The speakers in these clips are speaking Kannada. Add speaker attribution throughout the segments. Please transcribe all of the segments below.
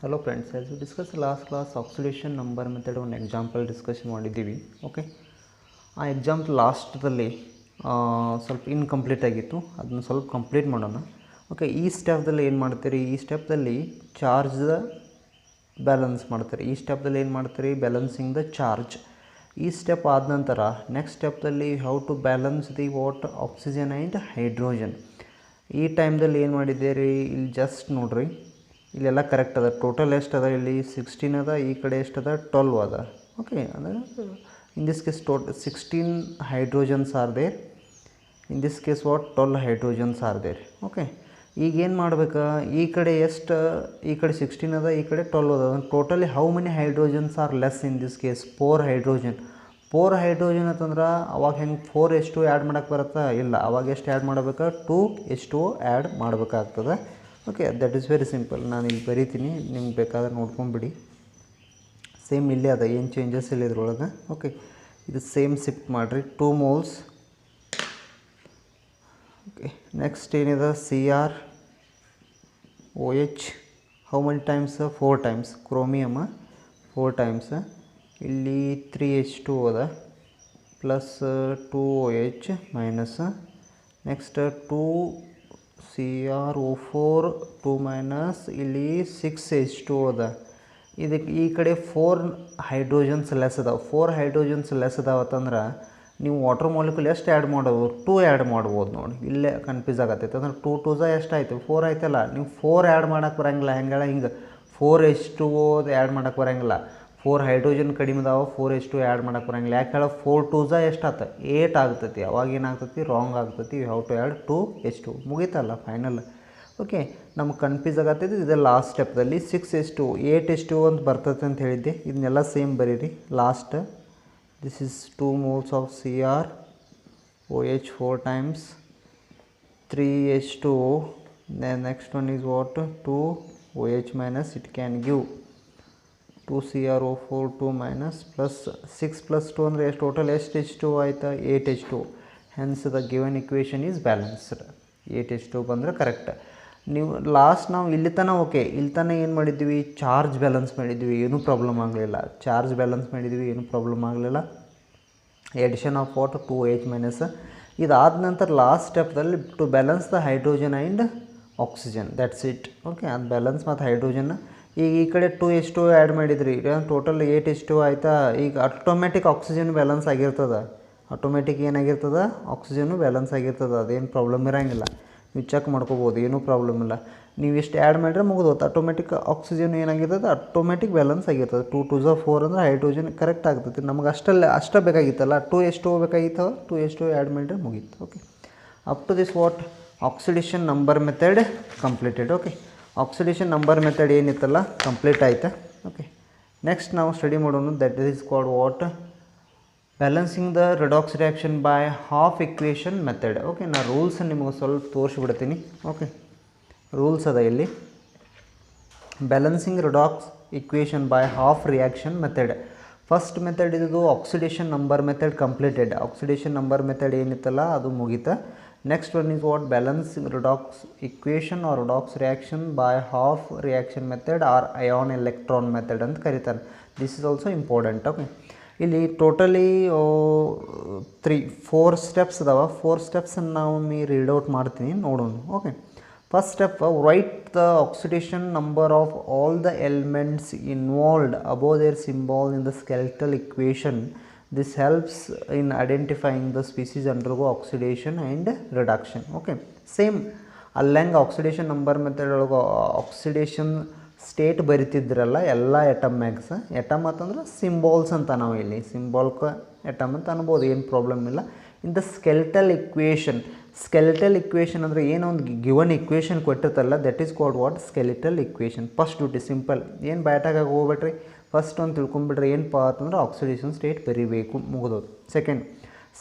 Speaker 1: Hello friends, as we discussed last class oxidation number method on example discussion ಮಾಡಿದ್ದೀವಿ. ಓಕೆ, ಆ ಎಕ್ಸಾಂಪಲ್ ಲಾಸ್ಟಲ್ಲಿ ಸ್ವಲ್ಪ ಇನ್ಕಂಪ್ಲೀಟ್ ಆಗಿತ್ತು, ಅದನ್ನು ಸ್ವಲ್ಪ ಕಂಪ್ಲೀಟ್ ಮಾಡೋಣ. ಓಕೆ, ಈ ಸ್ಟೆಪ್ದಲ್ಲಿ ಏನು ಮಾಡ್ತೀರಿ, ಈ ಸ್ಟೆಪ್ದಲ್ಲಿ ಚಾರ್ಜ್ ಬ್ಯಾಲೆನ್ಸ್ ಮಾಡ್ತೀರಿ. ಈ ಸ್ಟೆಪ್ದಲ್ಲಿ ಏನು ಮಾಡ್ತೀರಿ, ಬ್ಯಾಲೆನ್ಸಿಂಗ್ ದ ಚಾರ್ಜ್. ಈ ಸ್ಟೆಪ್ ಆದ ನಂತರ ನೆಕ್ಸ್ಟ್ ಸ್ಟೆಪ್ದಲ್ಲಿ how to balance the what oxygen and hydrogen. ಈ ಟೈಮ್ದಲ್ಲಿ ಏನು ಮಾಡಿದ್ದೀರಿ, ಇಲ್ಲಿ ಜಸ್ಟ್ ನೋಡ್ರಿ, ಇಲ್ಲೆಲ್ಲ ಕರೆಕ್ಟ್ ಅದ. ಟೋಟಲ್ ಎಷ್ಟು ಅದ, ಇಲ್ಲಿ 16 ಅದ, ಈ ಕಡೆ ಎಷ್ಟು ಅದ, 12 ಅದ. ಓಕೆ, ಅಂದರೆ in this case 16 hydrogens are there, in this case what 12 hydrogens are there. Okay, ಈಗ ಏನು ಮಾಡ್ಬೇಕು, ಈ ಕಡೆ ಎಷ್ಟು, ಈ ಕಡೆ 16 ಅದ, ಈ ಕಡೆ 12 ಅದ. Totally how many hydrogens are less in this case, 4 hydrogen. 4 hydrogen ಅಂತಂದ್ರೆ ಅವಾಗ ಹೆಂಗೆ 4H2 ಆ್ಯಡ್ ಮಾಡೋಕ್ಕೆ ಬರುತ್ತಾ, ಇಲ್ಲ, ಅವಾಗ ಎಷ್ಟು ಆ್ಯಡ್ ಮಾಡ್ಬೇಕು, 2H2 ಆ್ಯಡ್ ಮಾಡಬೇಕಾಗ್ತದೆ. Okay, that is very simple. ನಾನು ಇಲ್ಲಿ ಬರೀತೀನಿ, ನಿಮ್ಗೆ ಬೇಕಾದ್ರೆ ನೋಡ್ಕೊಂಬಿಡಿ. ಸೇಮ್ ಇಲ್ಲೇ ಅದ, ಏನು ಚೇಂಜಸ್ ಇಲ್ಲ ಇದ್ರೊಳಗೆ. ಓಕೆ, ಇದು ಸೇಮ್ ಶಿಫ್ಟ್ ಮಾಡಿರಿ, 2 moles. ಓಕೆ, ನೆಕ್ಸ್ಟ್ ಏನಿದೆ, CrOH. How many times, 4 times. Chromium 4 times. ಇಲ್ಲಿ 3H2 ಅದ, plus 2OH minus. Next 2CrO4 2 minus, ಇಲ್ಲಿ 6H2 ಅದ. ಇದಕ್ಕೆ ಈ ಕಡೆ 4 ಹೈಡ್ರೋಜನ್ಸ್ ಲೆಸ್ ಅದಾವೆ. 4 ಹೈಡ್ರೋಜನ್ಸ್ ಲೆಸ್ ಅದಾವತ್ತಂದ್ರೆ ನೀವು ವಾಟರ್ ಮಾಲಿಕ್ಯೂಲ್ ಎಷ್ಟು ಆ್ಯಡ್ ಮಾಡೋದು, 2 ಆ್ಯಡ್ ಮಾಡ್ಬೋದು. ನೋಡಿ, ಇಲ್ಲೇ ಕನ್ಫ್ಯೂಸ್ ಆಗತ್ತೈತೆ. ಅಂದ್ರೆ 2 2 ಎಷ್ಟು ಆಯಿತು, 4 ಆಯ್ತಲ್ಲ. ನೀವು 4 ಆ್ಯಡ್ ಮಾಡೋಕ್ಕೆ ಬರೋಂಗಿಲ್ಲ. ಹೆಂಗೆಲ್ಲ ಹಿಂಗೆ 4H2 ಆ್ಯಡ್ ಮಾಡೋಕ್ಕೆ ಬರೋಂಗಿಲ್ಲ. 4 ಹೈಡ್ರೋಜನ್ ಕಡಿಮೆ ಅದಾವೆ, 4H2 ಆ್ಯಡ್ ಮಾಡೋಕ್ಕೆ ಬರೋಂಗಿಲ್ಲ. ಯಾಕೆ ಹೇಳೋ, 4 2 ಎಷ್ಟು ಆತ, 8 ಆಗ್ತೈತಿ. ಅವಾಗ ಏನಾಗ್ತೈತಿ, ರಾಂಗ್ ಆಗ್ತೈತಿ. You have to add 2H2. ಮುಗೀತಲ್ಲ ಫೈನಲ್. ಓಕೆ, ನಮ್ಗೆ ಕನ್ಫ್ಯೂಸ್ ಆಗತ್ತೈತಿ. ಇದು ಲಾಸ್ಟ್ ಸ್ಟೆಪ್ದಲ್ಲಿ 6H2 8H2 ಅಂತ ಬರ್ತೈತೆ ಅಂತ ಹೇಳಿದ್ದೆ. ಇದನ್ನೆಲ್ಲ ಸೇಮ್ ಬರೀರಿ. Last this is 2 moles of CrOH 4 times 3H2. Next one is what, 2OH minus, it can give 2CrO4 2 minus plus 6 plus 2 ಅಂದರೆ ಎಷ್ಟು, ಟೋಟಲ್ ಎಷ್ಟು H2 ಆಯಿತಾ, 8H2. Hence the given equation is balanced. 8H2 ಬಂದರೆ ಕರೆಕ್ಟ್. ನೀವು ಲಾಸ್ಟ್ ನಾವು ಇಲ್ಲಿ ತನಕ ಓಕೆ, ಇಲ್ಲಿ ತನಕ ಏನು ಮಾಡಿದ್ವಿ, ಚಾರ್ಜ್ ಬ್ಯಾಲೆನ್ಸ್ ಮಾಡಿದ್ವಿ, ಏನೂ ಪ್ರಾಬ್ಲಮ್ ಆಗಲಿಲ್ಲ. ಚಾರ್ಜ್ ಬ್ಯಾಲೆನ್ಸ್ ಮಾಡಿದ್ವಿ, ಏನೂ ಪ್ರಾಬ್ಲಮ್ ಆಗಲಿಲ್ಲ. Addition of what 2OH minus. ಇದಾದ ನಂತರ ಲಾಸ್ಟ್ ಸ್ಟೆಪ್ದಲ್ಲಿ to balance the hydrogen and oxygen, that's it. Okay, ಅದು ಬ್ಯಾಲೆನ್ಸ್ ಮತ್ತು ಹೈಡ್ರೋಜನ್. ಈಗ ಈ ಕಡೆ 2H2 ಆ್ಯಡ್ ಮಾಡಿದ್ರಿ, ಟೋಟಲ್ 8H2 ಆಯಿತಾ. ಈಗ ಆಟೋಮೆಟಿಕ್ ಆಕ್ಸಿಜನ್ ಬ್ಯಾಲೆನ್ಸ್ ಆಗಿರ್ತದೆ. ಆಟೋಮೆಟಿಕ್ ಏನಾಗಿರ್ತದೆ, ಆಕ್ಸಿಜನ್ನು ಬ್ಯಾಲೆನ್ಸ್ ಆಗಿರ್ತದೆ. ಅದೇನು ಪ್ರಾಬ್ಲಮ್ ಇರೋಂಗಿಲ್ಲ. ನೀವು ಚೆಕ್ ಮಾಡ್ಕೋಬೋದು, ಏನೂ ಪ್ರಾಬ್ಲಮ್ ಇಲ್ಲ. ನೀವು ಇಷ್ಟು ಆ್ಯಡ್ ಮಾಡಿದ್ರೆ ಮುಗಿದೋತು. ಆಟೋಮೆಟಿಕ್ ಆಕ್ಸಿಜನ್ ಏನಾಗಿರ್ತದೆ, ಆಟೋಮೆಟಿಕ್ ಬ್ಯಾಲೆನ್ಸ್ ಆಗಿರ್ತದೆ. 2 2 4 ಅಂದರೆ ಹೈಡ್ರೋಜನ್ ಕರೆಕ್ಟ್ ಆಗ್ತೈತಿ. ನಮಗೆ ಅಷ್ಟೇ ಬೇಕಾಗಿತ್ತಲ್ಲ, 2H2 ಬೇಕಾಗಿತ್ತು, 2H2 ಆ್ಯಡ್ ಮಾಡಿದ್ರೆ ಮುಗೀತು. Okay, up to this what oxidation number method completed. Okay, oxidation number method ಏನಿತ್ತಲ್ಲ ಕಂಪ್ಲೀಟ್ ಆಯಿತಾ. ಓಕೆ, ನೆಕ್ಸ್ಟ್ ನಾವು ಸ್ಟಡಿ ಮಾಡೋಣ. That is called what balancing the redox reaction by half equation method. Okay, ನಾನು ರೂಲ್ಸ್ ನಿಮಗೆ ಸ್ವಲ್ಪ ತೋರಿಸ್ಬಿಡ್ತೀನಿ. ಓಕೆ, ರೂಲ್ಸ್ ಅದ ಇಲ್ಲಿ. Balancing redox equation by half reaction method. First method ಇದು oxidation number method completed. Oxidation number method ಏನಿತ್ತಲ್ಲ ಅದು ಮುಗೀತಾ. Next one is what balancing redox equation or redox reaction by half reaction method or ion electron method ಅಂತ ಕರೀತಾರೆ. This is also important. Okay, ಇಲ್ಲಿ ಟೋಟಲಿ 4 ಸ್ಟೆಪ್ಸ್ ಅದಾವೆ. 4 ಸ್ಟೆಪ್ಸನ್ನು ನಾವು ರೀಡ್ ಔಟ್ ಮಾಡ್ತೀನಿ, ನೋಡೋಣ. Okay, first step, write the oxidation number of all the elements involved above their symbol in the skeletal equation. This helps in identifying the species undergo oxidation and reduction. Okay, same ಅಲ್ಲಂಗೆ ಆಕ್ಸಿಡೇಷನ್ ನಂಬರ್ ಮೆಥಡ್ ಒಳಗೆ ಆಕ್ಸಿಡೇಷನ್ ಸ್ಟೇಟ್ ಬರಿತಿದ್ರಲ್ಲ ಎಲ್ಲ ಎಟಮ್ ಮ್ಯಾಗ್ಸ್. ಎಟಮ್ ಅಂತಂದ್ರೆ ಸಿಂಬಾಲ್ಸ್ ಅಂತ, ನಾವು ಇಲ್ಲಿ ಸಿಂಬಾಲ್ಕ ಎಟಮ್ ಅಂತ ಅನ್ಬೋದು, ಏನು ಪ್ರಾಬ್ಲಮ್ ಇಲ್ಲ. In the skeletal equation. Skeletal equation ಅಂದರೆ ಏನೋ ಒಂದು ಗಿವನ್ ಇಕ್ವೇಷನ್ ಕೊಟ್ಟಿರ್ತಲ್ಲ, that is called what skeletal equation. First duty simple, ಏನು ಬ್ಯಾಟಾಗಾಗಿ ಹೋಗ್ಬೇಡ್ರಿ. ಫಸ್ಟ್ ಒಂದು ತಿಳ್ಕೊಂಬಿಡ್ರಿ, ಏನಪ್ಪ ಅಂತಂದ್ರೆ ಆಕ್ಸಿಡೇಷನ್ ಸ್ಟೇಟ್ ಬರೀಬೇಕು, ಮುಗಿದೋದು. Second,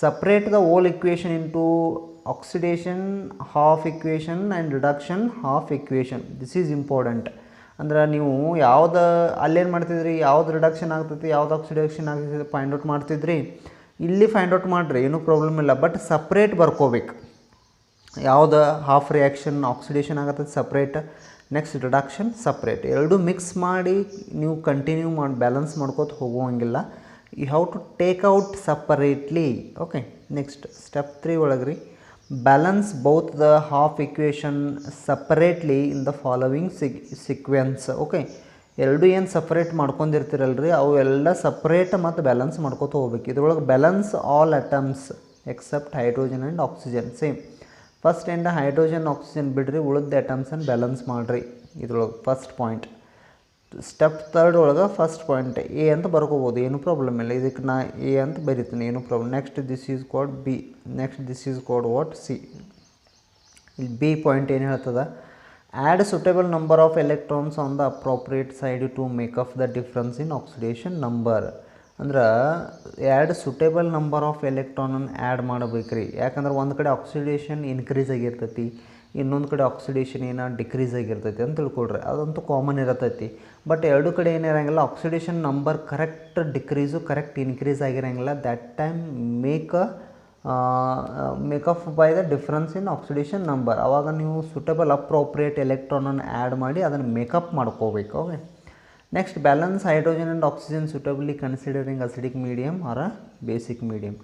Speaker 1: separate the whole equation into oxidation half equation and reduction half equation. This is important. ಅಂದ್ರೆ ನೀವು ಯಾವ್ದು ಅಲ್ಲೇನು ಮಾಡ್ತಿದ್ರಿ, ಯಾವ್ದು ರಿಡಕ್ಷನ್ ಆಗ್ತೈತಿ, ಯಾವ್ದು ಆಕ್ಸಿಡೇಷನ್ ಆಗ್ತೈತಿ ಫೈಂಡ್ ಔಟ್ ಮಾಡ್ತಿದ್ರಿ. ಇಲ್ಲಿ ಫೈಂಡ್ ಔಟ್ ಮಾಡಿರಿ, ಏನೂ ಪ್ರಾಬ್ಲಮ್ ಇಲ್ಲ. ಬಟ್ ಸಪ್ರೇಟ್ ಬರ್ಕೋಬೇಕು. ಯಾವ್ದು ಹಾಫ್ ರಿಯಾಕ್ಷನ್ ಆಕ್ಸಿಡೇಷನ್ ಆಗತ್ತೈತಿ ಸಪ್ರೇಟ್, ನೆಕ್ಸ್ಟ್ ರಿಡಕ್ಷನ್ ಸಪ್ರೇಟ್. ಎರಡು ಮಿಕ್ಸ್ ಮಾಡಿ ನೀವು ಕಂಟಿನ್ಯೂ ಮಾಡಿ ಬ್ಯಾಲೆನ್ಸ್ ಮಾಡ್ಕೋತ ಹೋಗುವಂಗಿಲ್ಲ. You have to take out separately. Okay, next step 3 ಒಳಗೆ ರೀ, balance both the half equation separately in the following sequence. Okay, ಎರಡು ಏನು ಸಪ್ರೇಟ್ ಮಾಡ್ಕೊಂಡಿರ್ತೀರಲ್ರಿ ಅವು ಎಲ್ಲ ಸಪ್ರೇಟ್ ಮತ್ತು ಬ್ಯಾಲೆನ್ಸ್ ಮಾಡ್ಕೋತ ಹೋಗ್ಬೇಕು. ಇದ್ರೊಳಗೆ balance all atoms except hydrogen and oxygen. Same first ಏನು ಹೈಡ್ರೋಜನ್ ಆಕ್ಸಿಜನ್ ಬಿಡ್ರಿ, ಉಳಿದ ಅಟಮ್ಸನ್ನು ಬ್ಯಾಲೆನ್ಸ್ ಮಾಡಿರಿ. ಇದ್ರೊಳಗೆ ಫಸ್ಟ್ ಪಾಯಿಂಟ್. ಸ್ಟೆಪ್ 3 ಒಳಗೆ ಫಸ್ಟ್ ಪಾಯಿಂಟ್ ಎ ಅಂತ ಬರ್ಕೋಬೋದು, ಏನೂ ಪ್ರಾಬ್ಲಮ್ ಇಲ್ಲ. ಇದಕ್ಕೆ ನಾ ಎ ಅಂತ ಬರೀತೀನಿ, ಏನೂ problem. Next this is code B. Next this is code what C. ಇಲ್ಲಿ ಬಿ ಪಾಯಿಂಟ್ ಏನು ಹೇಳ್ತದ, add suitable number of electrons on the appropriate side to make up the difference in oxidation number. ಅಂದ್ರೆ ಆ್ಯಡ್ ಸುಟೇಬಲ್ ನಂಬರ್ ಆಫ್ ಎಲೆಕ್ಟ್ರಾನನ್ನು ಆ್ಯಡ್ ಮಾಡಬೇಕು ರೀ. ಯಾಕಂದ್ರೆ ಒಂದು ಕಡೆ ಆಕ್ಸಿಡೇಷನ್ ಇನ್ಕ್ರೀಸ್ ಆಗಿರ್ತೈತಿ, ಇನ್ನೊಂದು ಕಡೆ ಆಕ್ಸಿಡೇಷನ್ ಏನೋ ಡಿಕ್ರೀಸ್ ಆಗಿರ್ತೈತಿ ಅಂತ ತಿಳ್ಕೊಳ್ರಿ. ಅದಂತೂ ಕಾಮನ್ ಇರತೈತಿ. ಬಟ್ ಎರಡು ಕಡೆ ಏನಿರಂಗಿಲ್ಲ, oxidation number correct decrease correct increase ಆಗಿರಂಗಿಲ್ಲ. That time make up by the difference in oxidation number. ಆವಾಗ ನೀವು ಸುಟೇಬಲ್ ಅಪ್ರೋಪ್ರಿಯೇಟ್ ಎಲೆಕ್ಟ್ರಾನನ್ನು ಆ್ಯಡ್ ಮಾಡಿ ಅದನ್ನು ಮೇಕಪ್ ಮಾಡ್ಕೋಬೇಕು. Okay, next balance hydrogen and oxygen suitably considering acidic medium or basic medium.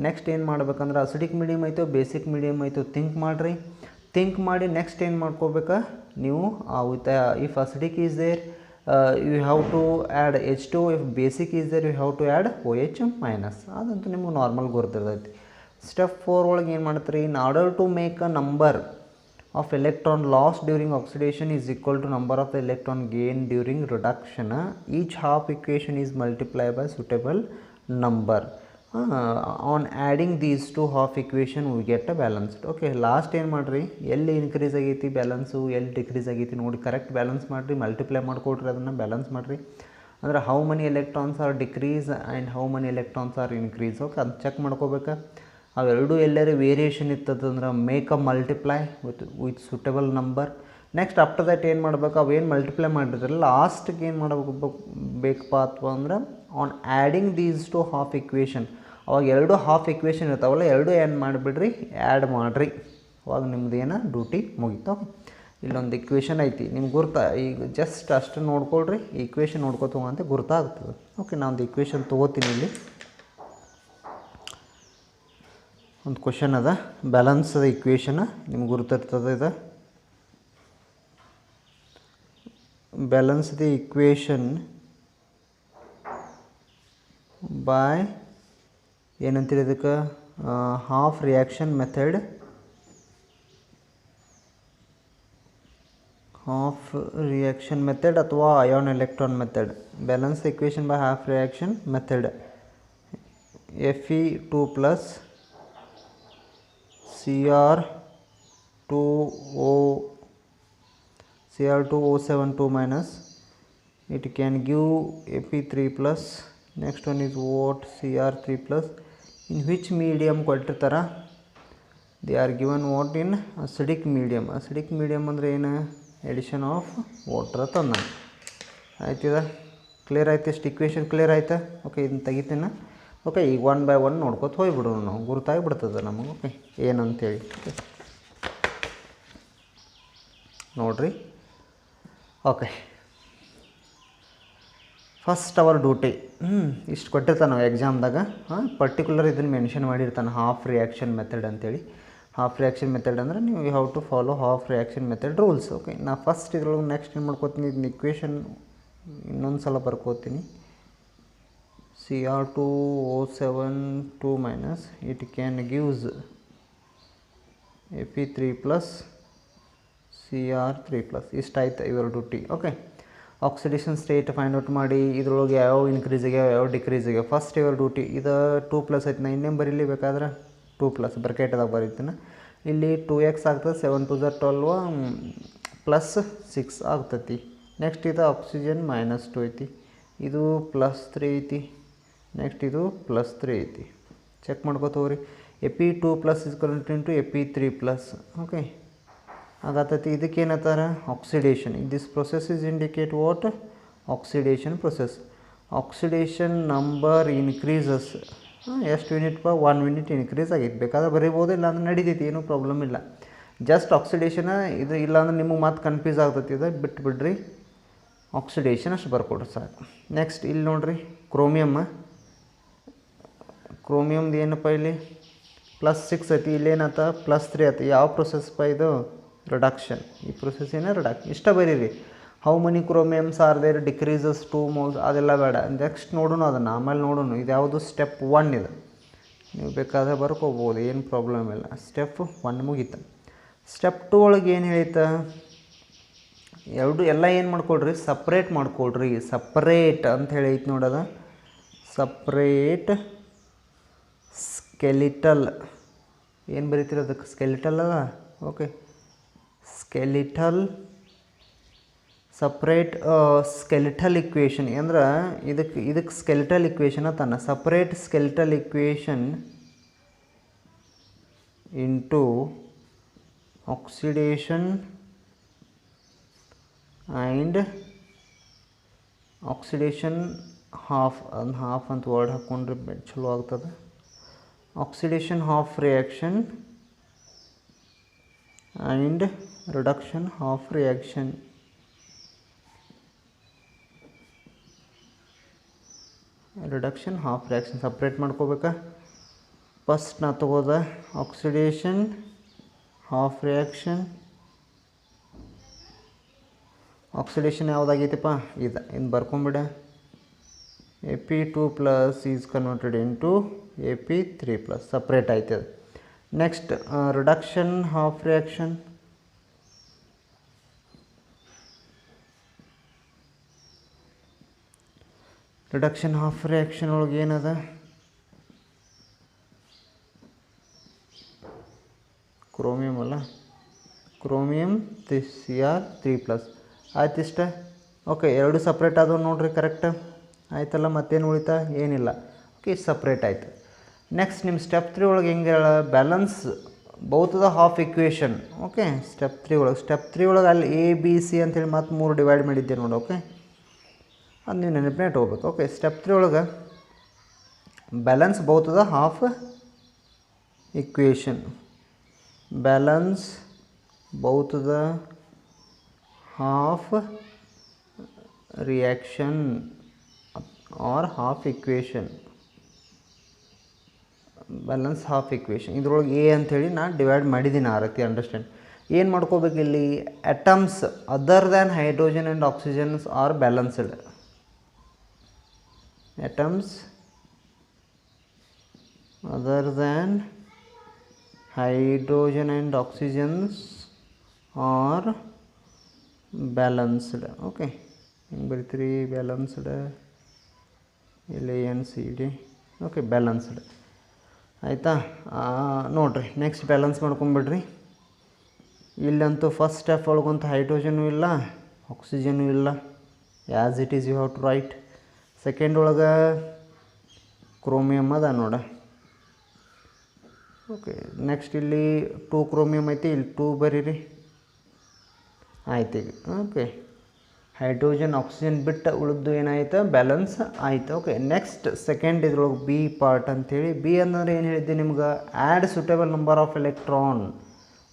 Speaker 1: Next ಏನು ಮಾಡ್ಬೇಕಂದ್ರೆ ಅಸಿಡಿಕ್ ಮೀಡಿಯಮ್ ಆಯಿತು ಬೇಸಿಕ್ ಮೀಡಿಯಮ್ ಆಯಿತು ಥಿಂಕ್ ಮಾಡಿರಿ. ಥಿಂಕ್ ಮಾಡಿ ನೆಕ್ಸ್ಟ್ ಏನು ಮಾಡ್ಕೋಬೇಕಾ ನೀವು, with if acidic is there you have to add H2, if basic is there you have to add OH minus. ಅದಂತೂ ನಿಮ್ಗೆ ನಾರ್ಮಲ್ ಗೊತ್ತಿರ್ತೈತಿ. ಸ್ಟೆಪ್ 4 ಒಳಗೆ ಏನು ಮಾಡ್ತೀರಿ, in order to make a number of electron loss during oxidation is equal to number of the electron gain during reduction. Each half equation is multiplied by suitable number. On adding these two half equation we get a balanced. Okay, last ಏನು ಮಾಡಿರಿ, ಎಲ್ಲಿ ಇನ್ಕ್ರೀಸ್ ಆಗೈತಿ ಬ್ಯಾಲೆನ್ಸು, ಎಲ್ಲಿ ಡಿಕ್ರೀಸ್ ಆಗೈತಿ ನೋಡಿ ಕರೆಕ್ಟ್ ಬ್ಯಾಲೆನ್ಸ್ ಮಾಡಿರಿ, ಮಲ್ಟಿಪ್ಲೈ ಮಾಡಿಕೊಡ್ರಿ, ಅದನ್ನು ಬ್ಯಾಲೆನ್ಸ್ ಮಾಡಿರಿ. ಅಂದರೆ how many electrons are decrease and how many electrons are increase. Okay, ಅದು ಚೆಕ್ ಮಾಡ್ಕೋಬೇಕು. ಅವೆರಡು ಎಲ್ಲರೂ ವೇರಿಯೇಷನ್ ಇತ್ತದಂದ್ರೆ make a multiply with suitable number. Next after that ಏನು ಮಾಡ್ಬೇಕು, ಅವೇನು ಮಲ್ಟಿಪ್ಲೈ ಮಾಡಿದ್ರಲ್ಲ ಲಾಸ್ಟಿಗೆ ಏನು ಮಾಡಬೇಕು ಬೇಕಪ್ಪ ಅಥವಾ ಅಂದ್ರೆ on adding these two half equation. ಅವಾಗ ಎರಡು ಹಾಫ್ ಇಕ್ವೇಷನ್ ಇರ್ತಾವಲ್ಲ, ಎರಡು ಏನು ಮಾಡಿಬಿಡ್ರಿ ಆ್ಯಡ್ ಮಾಡಿರಿ. ಅವಾಗ ನಿಮ್ದು ಏನೋ ಡ್ಯೂಟಿ ಮುಗೀತು. ಇಲ್ಲೊಂದು ಇಕ್ವೇಷನ್ ಐತಿ ನಿಮ್ಗೆ ಗುರ್ತಾ, ಈಗ ಜಸ್ಟ್ ಅಷ್ಟು ನೋಡ್ಕೊಳ್ರಿ, ಈ ಇಕ್ವೇಷನ್ ನೋಡ್ಕೊತ ಹೋಗಂತ ಗುರ್ತಾಗ್ತದೆ. ಓಕೆ, ನಾನೊಂದು ಇಕ್ವೇಷನ್ ತೊಗೋತೀನಿ. ಇಲ್ಲಿ ಒಂದು ಕ್ವಶನ್ ಅದ, ಬ್ಯಾಲೆನ್ಸ್ ಅದ ಇಕ್ವೇಷನ್ ನಿಮ್ಗೆ ಗುರುತಿರ್ತದೆ. ಇದು ಬ್ಯಾಲೆನ್ಸ್ ದಿ ಇಕ್ವೇಷನ್ ಬಾಯ್ ಏನಂತೀರಿ ಇದಕ್ಕೆ, half reaction method. Half reaction method ಅಥವಾ ion electron method. Balance the equation by half reaction method. Fe2 plus Cr2O72 minus it can give Fe3 plus. Next one is what, Cr3 plus. In which medium ಕೊಟ್ಟಿರ್ತಾರೆ, they are given what in acidic medium. acidic medium ಅಂದರೆ ಏನು, ಎಡಿಷನ್ ಆಫ್ ವಾಟರ್ ತಂದ. ಆಯ್ತಿದ ಕ್ಲಿಯರ್ ಆಯ್ತು, ಎಷ್ಟು ಇಕ್ವೇಷನ್ ಕ್ಲಿಯರ್ ಆಯ್ತಾ. ಓಕೆ, ಇದನ್ನು ತೆಗಿತೀನಿ. ಓಕೆ, ಈಗ 1 by 1 ನೋಡ್ಕೊತ ಹೋಗ್ಬಿಡೋಣ, ನಾವು ಗುರುತಾಗಿ ಬಿಡ್ತದೆ ನಮಗೆ. ಓಕೆ, ಏನಂತೇಳಿ ನೋಡ್ರಿ. ಓಕೆ, ಫಸ್ಟ್ ಅವರ್ ಡ್ಯೂಟಿ ಇಷ್ಟು ಕೊಟ್ಟಿರ್ತಾನೆ ನಾವು ಎಕ್ಸಾಮ್ದಾಗ. ಪರ್ಟಿಕ್ಯುಲರ್ ಇದನ್ನು ಮೆನ್ಷನ್ ಮಾಡಿರ್ತಾನೆ, ಹಾಫ್ ರಿಯಾಕ್ಷನ್ ಮೆಥಡ್ ಅಂತೇಳಿ. ಹಾಫ್ ರಿಯಾಕ್ಷನ್ ಮೆಥಡ್ ಅಂದರೆ ನೀವು you have to follow half reaction method rules. Okay, ನಾ ಫಸ್ಟ್ ಇದ್ರೊಳಗೆ ನೆಕ್ಸ್ಟ್ ಏನು ಮಾಡ್ಕೋತೀನಿ, ಇದನ್ನ ಇಕ್ವೇಷನ್ ಇನ್ನೊಂದು ಸಲ ಬರ್ಕೋತೀನಿ. Cr2O72 minus it can gives Fe3 plus Cr3 plus. ಇಷ್ಟ ಆಯ್ತು ಇವರ duty. Okay, oxidation state find out ಮಾಡಿ ಇದ್ರೊಳಗೆ ಯಾವ ಇನ್ಕ್ರೀಸ್ ಆಗ್ಯಾವ ಯಾವ ಡಿಕ್ರೀಸ್ ಆಗ್ಯಾವ. ಫಸ್ಟ್ ಇವರ ಡ್ಯೂಟಿ ಇದು 2+ ಐತೆ. ನಾ ಇನ್ನೇನು ಬರೀಲಿ ಬೇಕಾದ್ರೆ 2+ ಬ್ರಕೆಟ್ದಾಗ ಬರೀತೀನಿ. ಇಲ್ಲಿ 2x ಆಗ್ತದೆ, 7 2 12 +6 ಆಗ್ತೈತಿ. ನೆಕ್ಸ್ಟ್ ಇದು ಆಕ್ಸಿಜನ್ -2 ಐತಿ, ಇದು +3 ಐತಿ. ನೆಕ್ಸ್ಟ್ ಇದು +3 ಐತಿ. ಚೆಕ್ ಮಾಡ್ಕೋತವ್ರಿ. Fe2 plus is equal to Fe3+. Okay, ಆಗತ್ತೈತಿ. ಇದಕ್ಕೆ ಏನತ್ತಾರ, oxidation. This process is indicate what, oxidation process. Oxidation number increases. ಎಷ್ಟು ಯೂನಿಟ್ 1 ಯೂನಿಟ್ ಇನ್ಕ್ರೀಸ್ ಆಗೈತಿ. ಬೇಕಾದ್ರೆ ಬರೀಬೋದು, ಇಲ್ಲ ಅಂದ್ರೆ ನಡೀತೈತಿ, ಏನೂ ಪ್ರಾಬ್ಲಮ್ ಇಲ್ಲ. ಜಸ್ಟ್ ಆಕ್ಸಿಡೇಷನ್ ಇದು ಇಲ್ಲಾಂದ್ರೆ ನಿಮಗೆ ಮತ್ತೆ ಕನ್ಫ್ಯೂಸ್ ಆಗ್ತೈತಿ. ಇದು ಬಿಟ್ಬಿಡ್ರಿ, ಆಕ್ಸಿಡೇಷನ್ ಅಷ್ಟು ಬರ್ಕೊಡ್ರಿ ಸಾಕು. ನೆಕ್ಸ್ಟ್ ಇಲ್ಲಿ ನೋಡಿರಿ ಕ್ರೋಮಿಯಮ್ದು ಏನಪ್ಪ ಇಲ್ಲಿ +6 ಐತಿ, ಇಲ್ಲೇನತ್ತ +3 ಐತಿ. ಯಾವ ಪ್ರೊಸೆಸ್ಪ ಇದು? ರಿಡಕ್ಷನ್. ಈ ಪ್ರೊಸೆಸ್ ಏನೋ ರಿಡಕ್ಷನ್. ಇಷ್ಟ ಬರೀರಿ. How many chromiums are there decreases 2 moles ಅದೆಲ್ಲ ಬೇಡ. ನೆಕ್ಸ್ಟ್ ನೋಡೋಣ ಅದನ್ನು, ಆಮೇಲೆ ನೋಡೋಣ. ಇದು ಯಾವುದು? ಸ್ಟೆಪ್ 1 ಇದು. ನೀವು ಬೇಕಾದ್ರೆ ಬರ್ಕೋಬೋದು, ಏನು ಪ್ರಾಬ್ಲಮ್ ಇಲ್ಲ. ಸ್ಟೆಪ್ 1 ಮುಗೀತು. ಸ್ಟೆಪ್ 2 ಒಳಗೆ ಏನು ಹೇಳ್ತ? ಎಲ್ಲ ಏನು ಮಾಡ್ಕೊಳ್ರಿ? ಸಪ್ರೇಟ್ ಮಾಡ್ಕೊಳ್ರಿ. ಸಪ್ರೇಟ್ ಅಂತ ಹೇಳಿ ಐತೆ ನೋಡೋದ. ಸಪ್ರೇಟ್ ಸ್ಕೆಲಿಟಲ್ ಏನು ಬರೀತೀರ ಅದಕ್ಕೆ? ಸ್ಕೆಲಿಟಲ್ ಅದ. Okay, skeletal separate skeletal equation ಅಂದ್ರೆ ಇದಕ್ಕೆ ಸ್ಕೆಲಿಟಲ್ ಇಕ್ವೇಷನ್ ಅಂತಾನೆ. Separate skeletal equation into oxidation and oxidation half ಅಂತ ವರ್ಡ್ ಹಾಕ್ಕೊಂಡ್ರೆ ಚಲೋ ಆಗ್ತದೆ. Oxidation half reaction and reduction half reaction. Reduction half reaction separate ಮಾಡ್ಕೋಬೇಕಾ? ಫಸ್ಟ್ ನಾ ತಗೋದ ಆಕ್ಸಿಡೇಷನ್ ಹಾಫ್ ರಿಯಾಕ್ಷನ್. ಆಕ್ಸಿಡೇಷನ್ ಯಾವುದಾಗೈತಪ್ಪ? ಇನ್ನು ಬರ್ಕೊಂಬಿಡ. Ap2+ is converted into Ap3+. Separate ಆಯ್ತದೆ. Next reduction half reaction. Reduction half reaction ಒಳಗೆ ಏನದ? ಕ್ರೋಮಿಯಮ್ ಅಲ್ಲ, ಕ್ರೋಮಿಯಮ್ Cr3+. ಆಯ್ತು ಇಷ್ಟ. ಓಕೆ, ಎರಡು ಸಪ್ರೇಟ್ ಆದವು ನೋಡ್ರಿ. ಕರೆಕ್ಟ್ ಆಯ್ತಲ್ಲ, ಮತ್ತೇನು ಉಳಿತಾ? ಏನಿಲ್ಲ. ಓಕೆ, ಸಪ್ರೇಟ್ ಆಯಿತು. ನೆಕ್ಸ್ಟ್ ನಿಮ್ಮ ಸ್ಟೆಪ್ 3 ಒಳಗೆ ಹೆಂಗೆ balance both the half equation. Okay, step 3 ಒಳಗೆ ಅಲ್ಲಿ ABC ಅಂತೇಳಿ ಮತ್ತೆ 3 ಡಿವೈಡ್ ಮಾಡಿದ್ದೆ ನೋಡಿ. ಓಕೆ, ಅದು ನೀವು ನೆನಪೇ ಇಟ್ಕೋಬೇಕು. ಓಕೆ, ಸ್ಟೆಪ್ 3 ಒಳಗೆ balance both the half equation. Balance both the half reaction or half equation. Balance half equation ಇದ್ರೊಳಗೆ ಎ ಅಂಥೇಳಿ ನಾನು ಡಿವೈಡ್ ಮಾಡಿದ್ದೀನಿ. ಆ ರೀತಿ ಅಂಡರ್ಸ್ಟ್ಯಾಂಡ್. ಏನು ಮಾಡ್ಕೋಬೇಕು ಇಲ್ಲಿ? Atoms other than hydrogen and oxygens are balanced. atoms other than hydrogen and oxygens are balanced. Okay, number 3 balanced LANCD. Okay, balanced ಆಯಿತಾ. ನೋಡಿರಿ ನೆಕ್ಸ್ಟ್ ಬ್ಯಾಲೆನ್ಸ್ ಮಾಡ್ಕೊಂಬಿಡ್ರಿ. ಇಲ್ಲಂತೂ ಫಸ್ಟ್ ಸ್ಟೆಪ್ ಒಳಗಂತೂ ಹೈಡ್ರೋಜನು ಇಲ್ಲ, ಆಕ್ಸಿಜನು ಇಲ್ಲ. As it is you have to write. Second ಒಳಗೆ ಕ್ರೋಮಿಯಮ್ ಅದ ನೋಡ. ಓಕೆ, ನೆಕ್ಸ್ಟ್ ಇಲ್ಲಿ 2 ಕ್ರೋಮಿಯಮ್ ಐತಿ, ಇಲ್ಲಿ 2 ಬರೀರಿ. ಆಯ್ತು ಈಗ. ಓಕೆ, ಹೈಡ್ರೋಜನ್ ಆಕ್ಸಿಜನ್ ಬಿಟ್ಟು ಉಳಿದು ಏನಾಯ್ತು? ಬ್ಯಾಲೆನ್ಸ್ ಆಯಿತು. ಓಕೆ, ನೆಕ್ಸ್ಟ್ ಸೆಕೆಂಡ್ ಇದ್ರೊಳಗೆ ಬಿ ಪಾರ್ಟ್ ಅಂಥೇಳಿ. ಬಿ ಅಂದರೆ ಏನು ಹೇಳಿದ್ದೆ ನಿಮ್ಗೆ? Add suitable number of electron.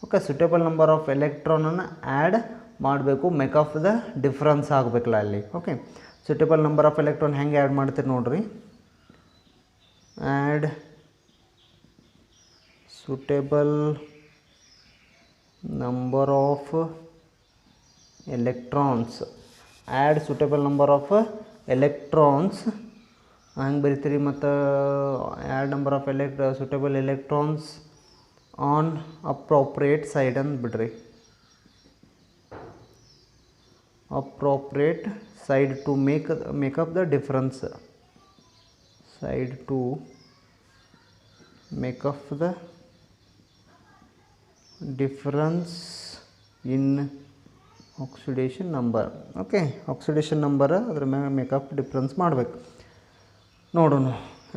Speaker 1: Okay, suitable number of ಎಲೆಕ್ಟ್ರಾನನ್ನು ಆ್ಯಡ್ ಮಾಡಬೇಕು. ಮೇಕ್ ಆಫ್ ದ ಡಿಫ್ರೆನ್ಸ್ ಆಗಬೇಕಲ್ಲ ಅಲ್ಲಿ. Okay, suitable number of electron ಹೆಂಗೆ ಆ್ಯಡ್ ಮಾಡ್ತೀರಿ ನೋಡಿರಿ. Add suitable number of electrons. Add suitable number of electrons ಹಂಗೆ ಬರಿತೀರಿ. ಮತ್ತು add number of suitable electrons on appropriate side ಅಂತ ಬಿಡ್ರಿ. Appropriate side to make up the difference. Side to make up the difference in oxidation number. Okay, oxidation number ಅದರ ಮ್ಯಾಗ ಮೇಕಪ್ ಡಿಫ್ರೆನ್ಸ್ ಮಾಡಬೇಕು. ನೋಡೋಣ.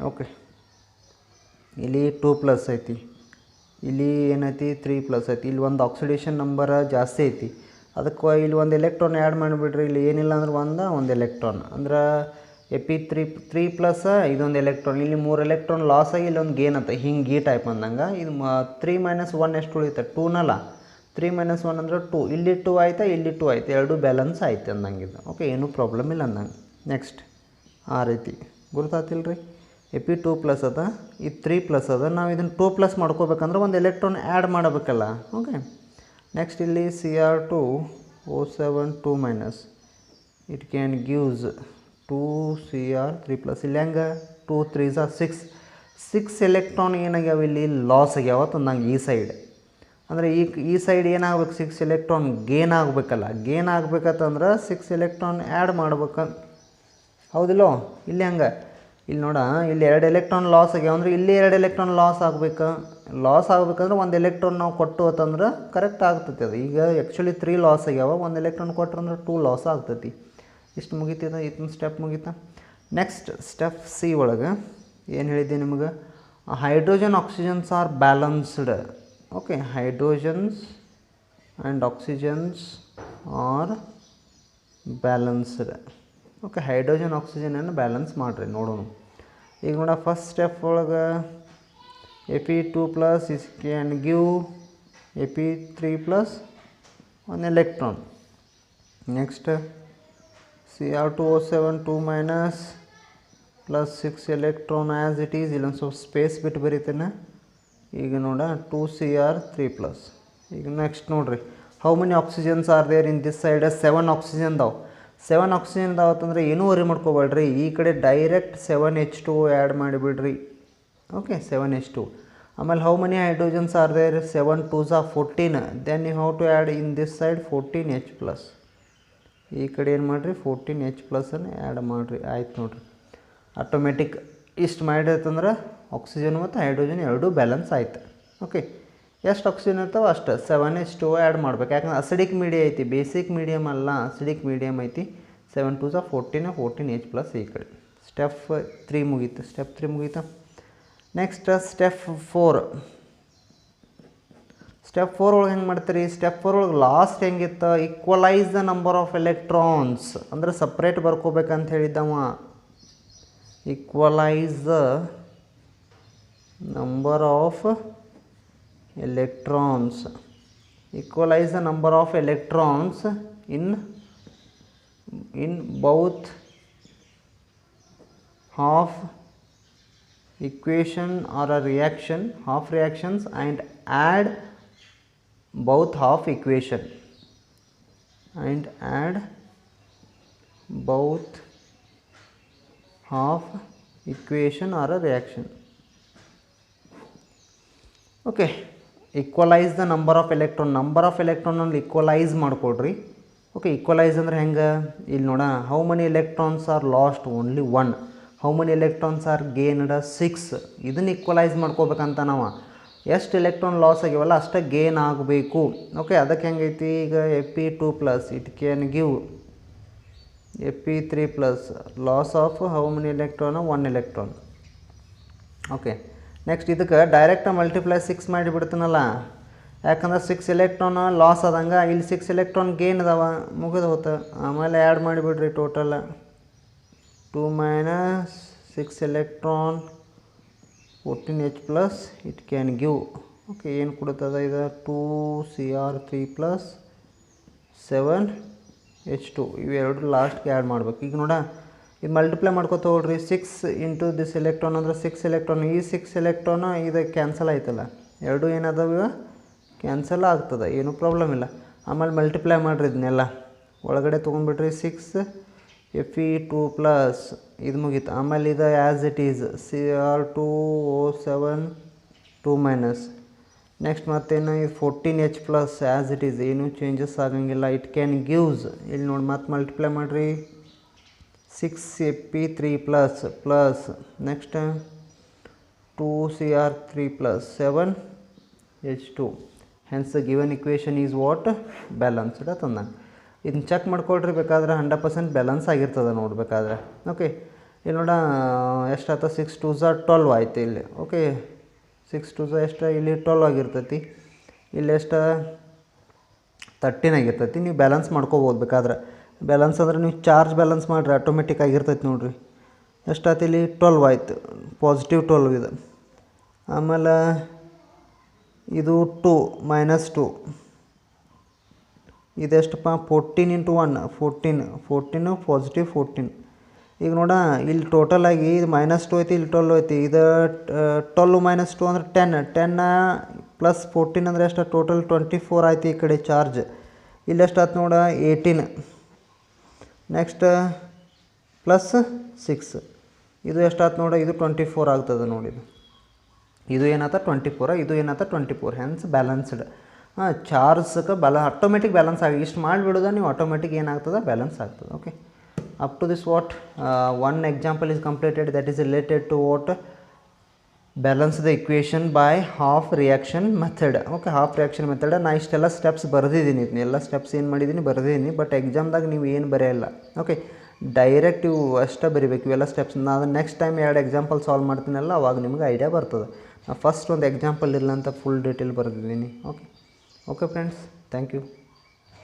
Speaker 1: ಓಕೆ, ಇಲ್ಲಿ 2+ ಐತಿ, ಇಲ್ಲಿ ಏನೈತಿ 3+ ಐತಿ. ಇಲ್ಲಿ ಒಂದು ಆಕ್ಸಿಡೇಷನ್ ನಂಬರ್ ಜಾಸ್ತಿ ಐತಿ, ಅದಕ್ಕೆ ಇಲ್ಲಿ ಒಂದು ಎಲೆಕ್ಟ್ರಾನ್ ಆ್ಯಡ್ ಮಾಡಿಬಿಡ್ರಿ. ಇಲ್ಲಿ ಏನಿಲ್ಲ ಅಂದ್ರೆ ಒಂದು ಎಲೆಕ್ಟ್ರಾನ್ ಅಂದ್ರೆ Ap3+ ಇದೊಂದು ಎಲೆಕ್ಟ್ರಾನ್. ಇಲ್ಲಿ 3 ಎಲೆಕ್ಟ್ರಾನ್ ಲಾಸ್ ಆಗಿ ಇಲ್ಲೊಂದು ಗೇನ್ ಅಂತ ಹಿಂಗೆ ಈ ಟೈಪ್ ಅಂದಂಗೆ. ಇದು 3 - 1 ಎಷ್ಟು ಉಳಿಯುತ್ತೆ? 2ನಲ್ಲ. 3 - 1 ಅಂದರೆ 2, ಇಲ್ಲಿ 2 ಆಯಿತಾ, ಇಲ್ಲಿ 2 ಆಯ್ತು, ಎರಡು ಬ್ಯಾಲೆನ್ಸ್ ಆಯ್ತು ಅಂದಂಗೆ. ಓಕೆ, ಏನೂ ಪ್ರಾಬ್ಲಮ್ ಇಲ್ಲ ಅಂದಂಗೆ. ನೆಕ್ಸ್ಟ್ ಆ ರೀತಿ ಗುರ್ತಾತಿಲ್ಲ ರೀ. ಎಪಿ 2 ಪ್ಲಸ್ ಅದ, ಇದು 3 ಪ್ಲಸ್ ಅದ. ನಾವು ಇದನ್ನು 2 ಪ್ಲಸ್ ಮಾಡ್ಕೋಬೇಕಂದ್ರೆ ಒಂದು ಎಲೆಕ್ಟ್ರಾನ್ ಆ್ಯಡ್ ಮಾಡಬೇಕಲ್ಲ. ಓಕೆ, ನೆಕ್ಸ್ಟ್ ಇಲ್ಲಿ Cr2O7 2 minus, it can gives 2Cr3 ಇಲ್ಲಿ ಹೆಂಗೆ 2 3 6 ಎಲೆಕ್ಟ್ರಾನ್ ಏನಾಗ್ಯಾವ ಇಲ್ಲಿ ಲಾಸ್ ಆಗ್ಯಾವ ತಂದಂಗೆ ಈ ಸೈಡ್. ಅಂದರೆ ಈ ಸೈಡ್ ಏನಾಗ್ಬೇಕು, 6 ಎಲೆಕ್ಟ್ರಾನ್ ಗೇನ್ ಆಗಬೇಕಲ್ಲ. ಗೇನ್ ಆಗ್ಬೇಕಂತಂದ್ರೆ 6 ಎಲೆಕ್ಟ್ರಾನ್ ಆ್ಯಡ್ ಮಾಡ್ಬೇಕು, ಹೌದಿಲ್ಲೋ. ಇಲ್ಲಿ ಹಂಗೆ ಇಲ್ಲಿ ನೋಡ, ಇಲ್ಲಿ 2 ಎಲೆಕ್ಟ್ರಾನ್ ಲಾಸ್ ಆಗ್ಯಾವ ಅಂದ್ರೆ ಇಲ್ಲಿ 2 ಎಲೆಕ್ಟ್ರಾನ್ ಲಾಸ್ ಆಗ್ಬೇಕು. ಲಾಸ್ ಆಗ್ಬೇಕಂದ್ರೆ ಒಂದು ಎಲೆಕ್ಟ್ರಾನ್ ನಾವು ಕೊಟ್ಟು ಅಂತಂದ್ರೆ ಕರೆಕ್ಟ್ ಆಗ್ತೈತಿ ಅದು. ಈಗ ಆ್ಯಕ್ಚುಲಿ 3 ಲಾಸ್ ಆಗ್ಯಾವ, ಒಂದು ಎಲೆಕ್ಟ್ರಾನ್ ಕೊಟ್ಟರೆ ಅಂದ್ರೆ 2 ಲಾಸ್ ಆಗ್ತೈತಿ. ಇಷ್ಟು ಮುಗಿತದ, ಇದನ್ನ ಸ್ಟೆಪ್ ಮುಗಿತಾ. ನೆಕ್ಸ್ಟ್ ಸ್ಟೆಪ್ ಸಿ ಒಳಗೆ ಏನು ಹೇಳಿದ್ದೆ ನಿಮಗೆ, hydrogen oxygens are balanced. Okay, hydrogens and oxygens are balanced. Okay, hydrogen ಆಕ್ಸಿಜನನ್ನು ಬ್ಯಾಲೆನ್ಸ್ ಮಾಡಿರಿ ನೋಡೋಣ. ಈಗ ನೋಡ, ಫಸ್ಟ್ ಸ್ಟೆಪ್ ಒಳಗೆ Fe2 plus is can give Fe3 plus 1 electron. Next Cr2O7 2 minus plus 6 electron as it is. ಇಲ್ಲೊಂದು ಸ್ವಲ್ಪ ಸ್ಪೇಸ್ ಬಿಟ್ಟು ಬರೀತೇನೆ. ಈಗ ನೋಡ 2Cr3 ಪ್ಲಸ್. ಈಗ ನೆಕ್ಸ್ಟ್ ನೋಡಿರಿ, how many oxygens are there in this side? 7 oxygen ಅದಾವೆ. 7 ಆಕ್ಸಿಜನ್ ಅದಾವತ್ತಂದ್ರೆ ಏನೂ ವರಿ ಮಾಡ್ಕೋಬೇಡ್ರಿ. ಈ ಕಡೆ direct 7H2 add ಮಾಡಿಬಿಡ್ರಿ. Okay, 7H2. ಆಮೇಲೆ how many hydrogens are there? 7 2s 14. Then you have to add in this side 14H plus. ಈ ಕಡೆ ಏನು ಮಾಡಿರಿ, 14H ಪ್ಲಸನ್ನು ಆ್ಯಡ್ ಮಾಡಿರಿ. ಆಯ್ತು ನೋಡಿರಿ, ಆಟೋಮೆಟಿಕ್ ಇಷ್ಟು ಮಾಡಿರ್ತಂದ್ರೆ ಆಕ್ಸಿಜನ್ ಮತ್ತು ಹೈಡ್ರೋಜನ್ ಎರಡೂ ಬ್ಯಾಲೆನ್ಸ್ ಆಯ್ತು. ಓಕೆ, ಎಷ್ಟು ಆಕ್ಸಿಜನ್ ಇರ್ತಾವೆ ಅಷ್ಟು 7H2 ಆ್ಯಡ್ ಮಾಡ್ಬೇಕು. ಯಾಕಂದ್ರೆ ಅಸಿಡಿಕ್ ಮೀಡಿಯಮ್ ಐತಿ, ಬೇಸಿಕ್ ಮೀಡಿಯಮ್ ಅಲ್ಲ, ಅಸಿಡಿಕ್ ಮೀಡಿಯಮ್ ಐತಿ. 7 2s 14 14H ಪ್ಲಸ್ ಈ ಕಡೆ. ಸ್ಟೆಪ್ 3 ಮುಗೀತು. ಸ್ಟೆಪ್ 3 ಮುಗೀತಾ. Next step 4. ಸ್ಟೆಪ್ 4 ಒಳಗೆ ಹೆಂಗೆ ಮಾಡ್ತೀರಿ? ಸ್ಟೆಪ್ 4 ಒಳಗೆ ಲಾಸ್ಟ್ ಹೆಂಗಿತ್ತು, equalise the number of electrons ಅಂದರೆ ಸಪ್ರೇಟ್ ಬರ್ಕೋಬೇಕಂತ ಹೇಳಿದ್ದವ. Equalise the number of electrons, equalize the number of electrons in both half equation or a reaction, half reactions, and add both half equation and add both half equation or a reaction. Okay, equalise the number of electron. Number of ಎಲೆಕ್ಟ್ರಾನಲ್ಲಿ ಈಕ್ವಲೈಸ್ ಮಾಡಿಕೊಡ್ರಿ. ಓಕೆ, ಈಕ್ವಲೈಸ್ ಅಂದ್ರೆ ಹೆಂಗೆ? ಇಲ್ಲಿ ನೋಡ, how many electrons are lost? Only 1. How many electrons are gained? 6. ಇದನ್ನು ಈಕ್ವಲೈಸ್ ಮಾಡ್ಕೋಬೇಕಂತ ನಾವು. ಎಷ್ಟು ಎಲೆಕ್ಟ್ರಾನ್ ಲಾಸ್ ಆಗ್ಯಾವಲ್ಲ ಅಷ್ಟೇ ಗೇನ್ ಆಗಬೇಕು. ಓಕೆ, ಅದಕ್ಕೆ ಹೆಂಗೈತಿ, ಈಗ Fe2 plus it can give Fe3 plus loss of how many electron? 1 electron. Okay, next ಇದಕ್ಕೆ ಡೈರೆಕ್ಟ್ ಮಲ್ಟಿಪ್ಲೈ 6 ಮಾಡಿಬಿಡ್ತೀನಲ್ಲ. ಯಾಕಂದ್ರೆ 6 ಎಲೆಕ್ಟ್ರಾನ್ ಲಾಸ್ ಆದಂಗೆ ಇಲ್ಲಿ 6 ಎಲೆಕ್ಟ್ರಾನ್ ಗೇನ್ ಅದಾವ, ಮುಗಿದು ಹೋತ. ಆಮೇಲೆ ಆ್ಯಡ್ ಮಾಡಿಬಿಡ್ರಿ total 2 minus 6 electron 14H plus it can give. Okay, ಏನು ಕೊಡುತ್ತದೆ ಇದು? 2Cr3 plus 7H2. ಇವೆರಡು ಲಾಸ್ಟ್ಗೆ ಆ್ಯಡ್ ಮಾಡ್ಬೇಕು. ಈಗ ನೋಡ, ಇದು ಮಲ್ಟಿಪ್ಲೈ ಮಾಡ್ಕೊತ ಹೋಗ್ರಿ. 6 ಇಂಟು ದಿಸ್ ಎಲೆಕ್ಟ್ರಾನ್ ಅಂದರೆ 6 ಎಲೆಕ್ಟ್ರಾನ್. ಈ 6 ಎಲೆಕ್ಟ್ರಾನ್ ಇದು ಕ್ಯಾನ್ಸಲ್ ಆಯ್ತಲ್ಲ, ಎರಡು ಏನದಾವ ಕ್ಯಾನ್ಸಲ್ ಆಗ್ತದೆ, ಏನೂ ಪ್ರಾಬ್ಲಮ್ ಇಲ್ಲ. ಆಮೇಲೆ ಮಲ್ಟಿಪ್ಲೈ ಮಾಡಿರಿ ಇದನ್ನೆಲ್ಲ ಒಳಗಡೆ ತೊಗೊಂಡ್ಬಿಟ್ರಿ. 6 Fe2 ಪ್ಲಸ್ ಇದು ಮುಗೀತು. ಆಮೇಲೆ ಇದು as it is Cr2O7 2 minus. Next ಮತ್ತೇನು, ಇದು 14H plus as it is, ಏನೂ ಚೇಂಜಸ್ ಆಗಂಗಿಲ್ಲ. It can gives. ಇಲ್ಲಿ ನೋಡಿ ಮತ್ತೆ ಮಲ್ಟಿಪ್ಲೈ ಮಾಡಿರಿ. 6 Fe3 plus plus next 2Cr3 plus 7H2. Hence given equation is what? Balanced ತಂದ. ಇದನ್ನ ಚೆಕ್ ಮಾಡ್ಕೊಳ್ರಿ ಬೇಕಾದ್ರೆ 100% ಬ್ಯಾಲೆನ್ಸ್ ಆಗಿರ್ತದೆ ನೋಡ್ಬೇಕಾದ್ರೆ. ಓಕೆ, ಇಲ್ಲಿ ನೋಡ ಎಷ್ಟಾಯ್ತು? 6 2s 12 ಆಯ್ತು ಇಲ್ಲಿ. ಓಕೆ, 6 2s ಎಷ್ಟು? ಇಲ್ಲಿ 12 ಆಗಿರ್ತೈತಿ. ಇಲ್ಲಿ ಎಷ್ಟು? 13 ಆಗಿರ್ತೈತಿ. ನೀವು ಬ್ಯಾಲೆನ್ಸ್ ಮಾಡ್ಕೋಬೋದು ಬೇಕಾದ್ರೆ. ಬ್ಯಾಲೆನ್ಸ್ ಅಂದರೆ ನೀವು ಚಾರ್ಜ್ ಬ್ಯಾಲೆನ್ಸ್ ಮಾಡಿರಿ, ಆಟೋಮೆಟಿಕ್ ಆಗಿರ್ತೈತೆ ನೋಡಿರಿ. ಎಷ್ಟಾಯ್ತು? ಇಲ್ಲಿ 12 ಆಯಿತು, ಪಾಸಿಟಿವ್ 12 ಇದು. ಆಮೇಲೆ ಇದು 2 ಮೈನಸ್ 2 ಇದೆಷ್ಟಪ್ಪ 14 × 1 14 ಪಾಸಿಟಿವ್ 14. ಈಗ ನೋಡ ಇಲ್ಲಿ ಟೋಟಲಾಗಿ ಇದು -2 ಐತಿ, ಇಲ್ಲಿ 12 ಐತಿ. ಇದು 12 - 2 ಅಂದ್ರೆ 10 10 + 14 ಅಂದರೆ ಎಷ್ಟು? ಟೋಟಲ್ 24 ಆಯ್ತು ಈ ಕಡೆ ಚಾರ್ಜ್. ಇಲ್ಲಿ ಎಷ್ಟು ಆಯ್ತು ನೋಡ 18. ನೆಕ್ಸ್ಟ್ +6 ಇದು ಎಷ್ಟು ಆಯ್ತು ನೋಡ, ಇದು 24 ಆಗ್ತದೆ ನೋಡಿ. ಇದು ಏನಾಯ್ತ 24, ಇದು ಏನಾಯ್ತ 24, ಹೆನ್ಸ್ ಬ್ಯಾಲೆನ್ಸ್ಡ್. ಚಾರ್ಜ್ಗೆ ಆಟೋಮೆಟಿಕ್ ಬ್ಯಾಲೆನ್ಸ್ ಆಗಿ ಇಷ್ಟು ಮಾಡಿಬಿಡೋದ ನೀವು, ಆಟೋಮೆಟಿಕ್ ಏನಾಗ್ತದೆ ಬ್ಯಾಲೆನ್ಸ್ ಆಗ್ತದೆ. Okay, up to this what one example is completed, that is related to what? Balance the equation by half reaction method. Okay, half reaction method. ನಾ ಇಷ್ಟೆಲ್ಲ ಸ್ಟೆಪ್ಸ್ ಬರೆದಿದ್ದೀನಿ, ಎಲ್ಲ ಸ್ಟೆಪ್ಸ್ ಏನು ಮಾಡಿದ್ದೀನಿ ಬರೆದಿದ್ದೀನಿ. ಬಟ್ ಎಕ್ಸಾಮ್ದಾಗ ನೀವು ಏನು ಬರೆಯಲ್ಲ. ಓಕೆ, ಡೈರೆಕ್ಟ್ ಇವು ಅಷ್ಟೇ ಬರಿಬೇಕು ಇವೆಲ್ಲ ಸ್ಟೆಪ್ಸ್. ನಾನು ನೆಕ್ಸ್ಟ್ ಟೈಮ್ 2 ಎಕ್ಸಾಂಪಲ್ ಸಾಲ್ವ್ ಮಾಡ್ತೀನಲ್ಲ, ಅವಾಗ ನಿಮ್ಗೆ ಐಡಿಯಾ ಬರ್ತದೆ. ಫಸ್ಟ್ ಒಂದು ಎಕ್ಸಾಂಪಲ್ ಇಲ್ಲ ಅಂತ ಫುಲ್ ಡೀಟೇಲ್ ಬರೆದಿದ್ದೀನಿ. Okay friends, thank you.